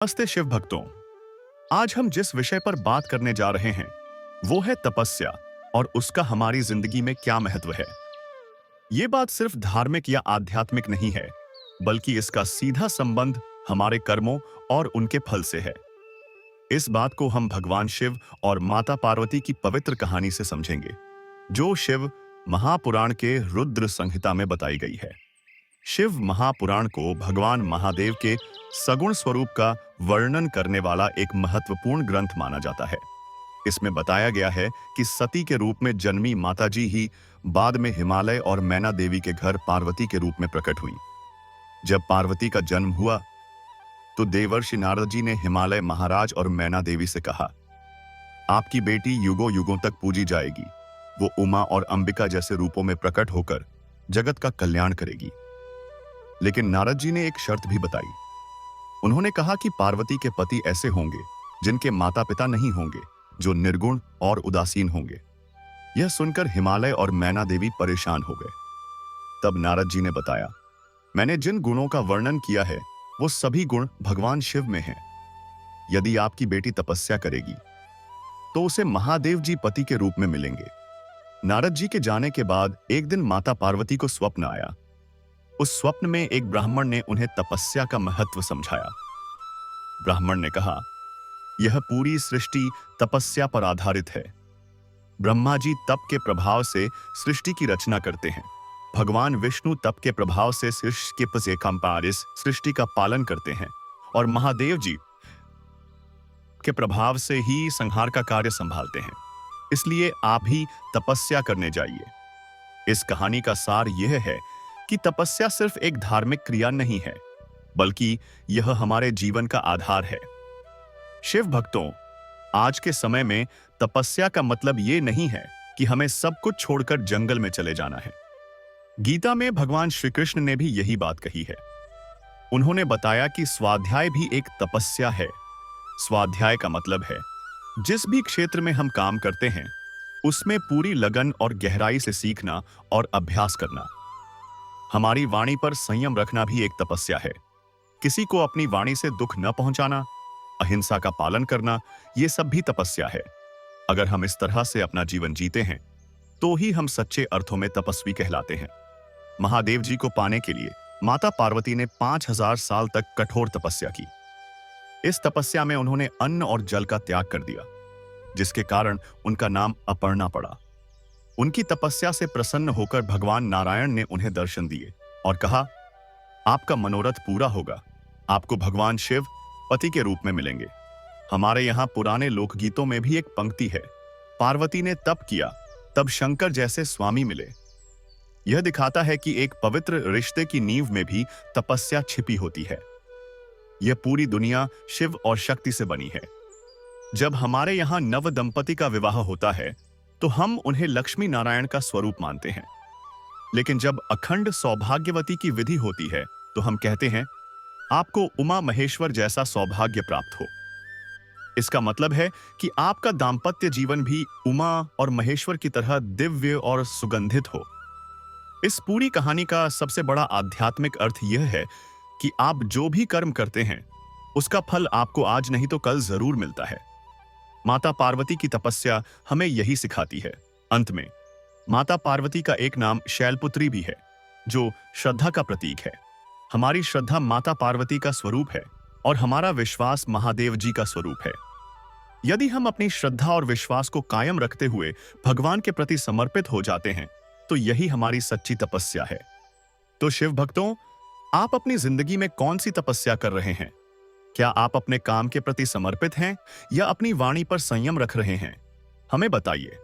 नमस्ते शिव भक्तों। आज हम जिस विषय पर बात करने जा रहे हैं वो है तपस्या और उसका हमारी जिंदगी में क्या महत्व है। ये बात सिर्फ धार्मिक या आध्यात्मिक नहीं है, बल्कि इसका सीधा संबंध हमारे कर्मों और उनके फल से है। इस बात को हम भगवान शिव और माता पार्वती की पवित्र कहानी से समझेंगे, जो शिव महापुराण के रुद्र संहिता में बताई गई है। शिव महापुराण को भगवान महादेव के सगुण स्वरूप का वर्णन करने वाला एक महत्वपूर्ण ग्रंथ माना जाता है। इसमें बताया गया है कि सती के रूप में जन्मी माताजी ही बाद में हिमालय और मैना देवी के घर पार्वती के रूप में प्रकट हुई। जब पार्वती का जन्म हुआ तो देवर्षि नारद जी ने हिमालय महाराज और मैना देवी से कहा, आपकी बेटी युगों युगों तक पूजी जाएगी। वो उमा और अंबिका जैसे रूपों में प्रकट होकर जगत का कल्याण करेगी। लेकिन नारद जी ने एक शर्त भी बताई। उन्होंने कहा कि पार्वती के पति ऐसे होंगे जिनके माता पिता नहीं होंगे, जो निर्गुण और उदासीन होंगे। यह सुनकर हिमालय और मैना देवी परेशान हो गए। तब नारद जी ने बताया, मैंने जिन गुणों का वर्णन किया है वो सभी गुण भगवान शिव में हैं। यदि आपकी बेटी तपस्या करेगी तो उसे महादेव जी पति के रूप में मिलेंगे। नारद जी के जाने के बाद एक दिन माता पार्वती को स्वप्न आया। उस स्वप्न में एक ब्राह्मण ने उन्हें तपस्या का महत्व समझाया। ब्राह्मण ने कहा, यह पूरी सृष्टि तपस्या पर आधारित है। ब्रह्मा जी तप के प्रभाव से सृष्टि की रचना करते हैं। भगवान विष्णु तप के प्रभाव से सृष्टि का पालन करते हैं और महादेव जी के प्रभाव से ही संहार का कार्य संभालते हैं। इसलिए आप भी तपस्या करने जाइए। इस कहानी का सार यह है कि तपस्या सिर्फ एक धार्मिक क्रिया नहीं है, बल्कि यह हमारे जीवन का आधार है। शिव भक्तों, आज के समय में तपस्या का मतलब यह नहीं है कि हमें सब कुछ छोड़कर जंगल में चले जाना है। गीता में भगवान श्री कृष्ण ने भी यही बात कही है। उन्होंने बताया कि स्वाध्याय भी एक तपस्या है। स्वाध्याय का मतलब है जिस भी क्षेत्र में हम काम करते हैं उसमें पूरी लगन और गहराई से सीखना और अभ्यास करना। हमारी वाणी पर संयम रखना भी एक तपस्या है। किसी को अपनी वाणी से दुख न पहुंचाना, अहिंसा का पालन करना, यह सब भी तपस्या है। अगर हम इस तरह से अपना जीवन जीते हैं तो ही हम सच्चे अर्थों में तपस्वी कहलाते हैं। महादेव जी को पाने के लिए माता पार्वती ने 5000 साल तक कठोर तपस्या की। इस तपस्या में उन्होंने अन्न और जल का त्याग कर दिया, जिसके कारण उनका नाम अपर्णा पड़ा। उनकी तपस्या से प्रसन्न होकर भगवान नारायण ने उन्हें दर्शन दिए और कहा, आपका मनोरथ पूरा होगा। आपको भगवान शिव पति के रूप में मिलेंगे। हमारे यहाँ पुराने लोकगीतों में भी एक पंक्ति है, पार्वती ने तप किया तब शंकर जैसे स्वामी मिले। यह दिखाता है कि एक पवित्र रिश्ते की नींव में भी तपस्या छिपी होती है। यह पूरी दुनिया शिव और शक्ति से बनी है। जब हमारे यहाँ नव दंपति का विवाह होता है तो हम उन्हें लक्ष्मी नारायण का स्वरूप मानते हैं। लेकिन जब अखंड सौभाग्यवती की विधि होती है तो हम कहते हैं, आपको उमा महेश्वर जैसा सौभाग्य प्राप्त हो। इसका मतलब है कि आपका दाम्पत्य जीवन भी उमा और महेश्वर की तरह दिव्य और सुगंधित हो। इस पूरी कहानी का सबसे बड़ा आध्यात्मिक अर्थ यह है कि आप जो भी कर्म करते हैं उसका फल आपको आज नहीं तो कल जरूर मिलता है। माता पार्वती की तपस्या हमें यही सिखाती है। अंत में माता पार्वती का एक नाम शैलपुत्री भी है, जो श्रद्धा का प्रतीक है। हमारी श्रद्धा माता पार्वती का स्वरूप है और हमारा विश्वास महादेव जी का स्वरूप है। यदि हम अपनी श्रद्धा और विश्वास को कायम रखते हुए भगवान के प्रति समर्पित हो जाते हैं तो यही हमारी सच्ची तपस्या है। तो शिव भक्तों, आप अपनी जिंदगी में कौन सी तपस्या कर रहे हैं? क्या आप अपने काम के प्रति समर्पित हैं या अपनी वाणी पर संयम रख रहे हैं? हमें बताइए।